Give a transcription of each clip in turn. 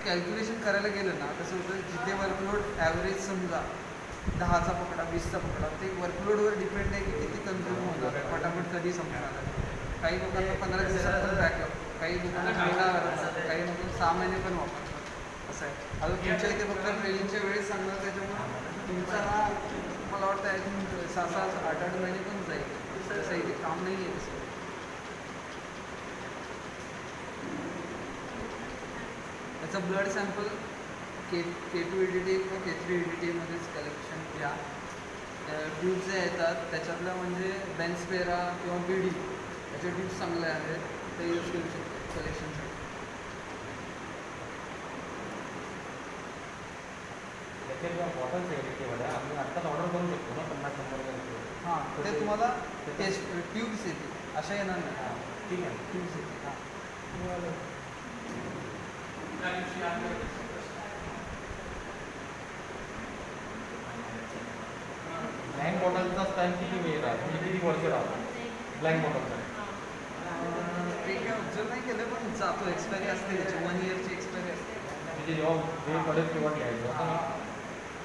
Calculation करायला गेलं ना कसं होतं, जिथे वर्कलोड ॲव्हरेज समजा 10चा पकडा 20चा पकडा, ते वर्कलोडवर डिपेंड आहे की किती कन्झ्युम होणार आहे, फटाफट कधी संपणार आहे. काही लोकांना 15 दिवसात पण बॅक लागतो, काही लोकांना महिना लागतात, काही लोक 6 महिने पण वापरतात. असं आहे. आता तुमच्या इथे फक्त ट्रेनिंगच्या वेळेस सांगणार, त्याच्यामुळं तुमचा हा मला वाटतं आय थिंक 6-6 8-8 महिने पण जाईल. तसं इथे काम नाही आहे तसं. त्याचं ब्लड सॅम्पल K2 EDTA किंवा K3 EDTA मध्येच कलेक्शन घ्या. ट्यूब्स जे येतात त्याच्यातल्या म्हणजे बेन्सपेरा किंवा BD याच्या ट्यूब्स चांगल्या आहेत, ते यूज करू शकतो कलेक्शनसाठी. बॉटल्स आहे आम्ही आत्ताच ऑर्डर करू शकतो ना 50-100. हां, ते तुम्हाला टेस्ट ट्यूब्स येतील, अशा येणार नाही. ठीक आहे, ट्यूब्स येतील. हां, ब्लँक बॉटलचा टाईम किती वेळ राहतो, म्हणजे किती वर्ष राहतो ब्लँक बॉटलचा? ते काय ऑब्झर्व नाही केलं, पण जातो. एक्सपायरी असते त्याची, 1 इयरची एक्सपायरी असते. म्हणजे जेव्हा वेळ पडेल तेव्हा घ्यायचं असं ना.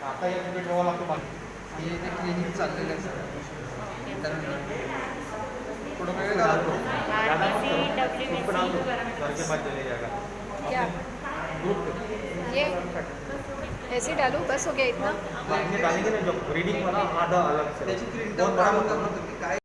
आता या कुठे ठेवावं लागतो बाकी. आणि इथे क्लिनिक चाललेलं आहे सगळं, कारण थोडं वेळ लागतो. क्या ये ऐसे डालूं, बस हो गया इतना. डालेंगे ना जब रीडिंग वाला आधा अलग से त्याची प्रिंट आउट काढून काय